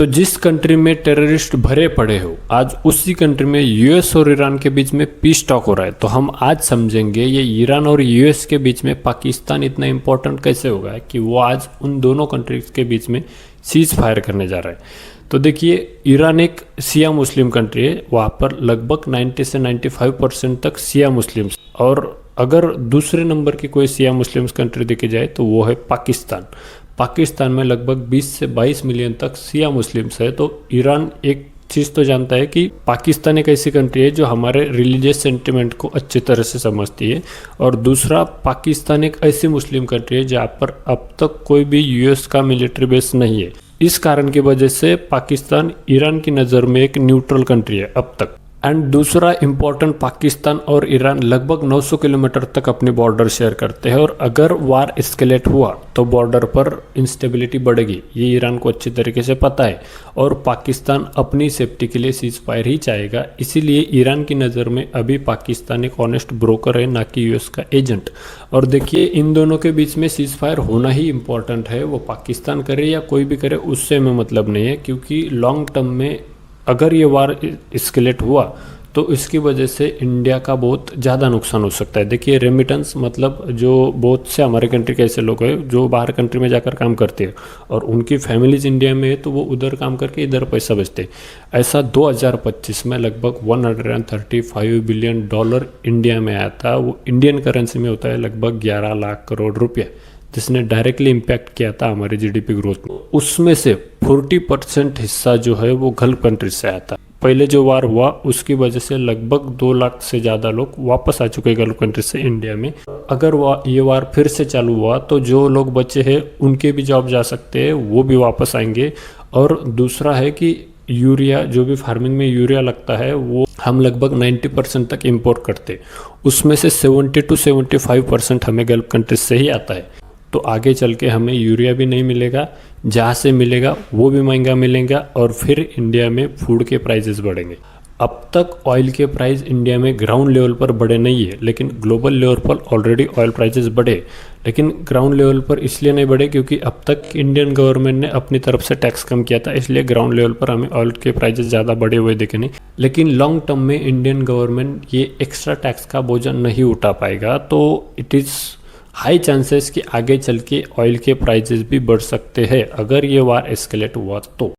तो जिस कंट्री में टेररिस्ट भरे पड़े हो, आज उसी कंट्री में यूएस और ईरान के बीच में पीस टॉक हो रहा है। तो हम आज समझेंगे ये ईरान और यूएस के बीच में पाकिस्तान इतना इम्पोर्टेंट कैसे होगा कि वो आज उन दोनों कंट्रीज के बीच में सीज फायर करने जा रहा है। तो देखिए, ईरान एक शिया मुस्लिम कंट्री है, वहाँ पर लगभग 90 से 95% तक शिया मुस्लिम्स, और अगर दूसरे नंबर की कोई शिया मुस्लिम्स कंट्री देखी जाए तो वो है पाकिस्तान। पाकिस्तान में लगभग 20 से 22 मिलियन तक शिया मुस्लिम्स है। तो ईरान एक चीज़ तो जानता है कि पाकिस्तान एक ऐसी कंट्री है जो हमारे रिलीजियस सेंटिमेंट को अच्छी तरह से समझती है, और दूसरा, पाकिस्तान एक ऐसी मुस्लिम कंट्री है जहाँ पर अब तक कोई भी यूएस का मिलिट्री बेस नहीं है। इस कारण की वजह से पाकिस्तान ईरान की नज़र में एक न्यूट्रल कंट्री है अब तक। एंड दूसरा इम्पोर्टेंट, पाकिस्तान और ईरान लगभग 900 किलोमीटर तक अपनी बॉर्डर शेयर करते हैं, और अगर वार एस्केलेट हुआ तो बॉर्डर पर इंस्टेबिलिटी बढ़ेगी, ये ईरान को अच्छी तरीके से पता है, और पाकिस्तान अपनी सेफ्टी के लिए सीज फायर ही चाहेगा। इसीलिए ईरान की नज़र में अभी पाकिस्तान एक ऑनेस्ट ब्रोकर है, ना कि यूएस का एजेंट। और देखिए, इन दोनों के बीच में सीज फायर होना ही इम्पोर्टेंट है, वो पाकिस्तान करे या कोई भी करे उससे हमें मतलब नहीं है, क्योंकि लॉन्ग टर्म में अगर ये वार एस्केलेट हुआ तो इसकी वजह से इंडिया का बहुत ज़्यादा नुकसान हो सकता है। देखिए, रेमिटेंस मतलब जो बहुत से हमारे कंट्री के ऐसे लोग हैं जो बाहर कंट्री में जाकर काम करते हैं और उनकी फैमिलीज इंडिया में है, तो वो उधर काम करके इधर पैसा भेजते हैं। ऐसा 2025 में लगभग 135 बिलियन डॉलर इंडिया में आया था। वो इंडियन करेंसी में होता है लगभग 11 लाख करोड़ रुपया, जिसने डायरेक्टली इम्पैक्ट किया था हमारे जीडीपी ग्रोथ में। उसमें से 40% हिस्सा जो है वो गल्फ कंट्री से आया था। पहले जो वार हुआ उसकी वजह से लगभग 2 लाख से ज़्यादा लोग वापस आ चुके गल्फ कंट्री से इंडिया में। अगर ये वार फिर से चालू हुआ तो जो लोग बचे हैं उनके भी जॉब जा सकते हैं, वो भी वापस आएंगे। और दूसरा है कि यूरिया, जो भी फार्मिंग में यूरिया लगता है, वो हम लगभग 90% तक इंपोर्ट करते हैं। उसमें से 70 to 75% हमें गल्फ कंट्रीज से ही आता है। तो आगे चल के हमें यूरिया भी नहीं मिलेगा, जहाँ से मिलेगा वो भी महंगा मिलेगा, और फिर इंडिया में फूड के प्राइसेस बढ़ेंगे। अब तक ऑयल के प्राइस इंडिया में ग्राउंड लेवल पर बढ़े नहीं है, लेकिन ग्लोबल लेवल पर ऑलरेडी ऑयल प्राइसेस बढ़े, लेकिन ग्राउंड लेवल पर इसलिए नहीं बढ़े क्योंकि अब तक इंडियन गवर्नमेंट ने अपनी तरफ से टैक्स कम किया था, इसलिए ग्राउंड लेवल पर हमें ऑयल के प्राइसेस ज़्यादा बढ़े हुए दिखे नहीं। लेकिन लॉन्ग टर्म में इंडियन गवर्नमेंट ये एक्स्ट्रा टैक्स का बोझ नहीं उठा पाएगा, तो इट इज़ हाई चांसेस कि आगे चल के ऑयल के प्राइसेस भी बढ़ सकते हैं अगर ये वार एस्केलेट हुआ तो।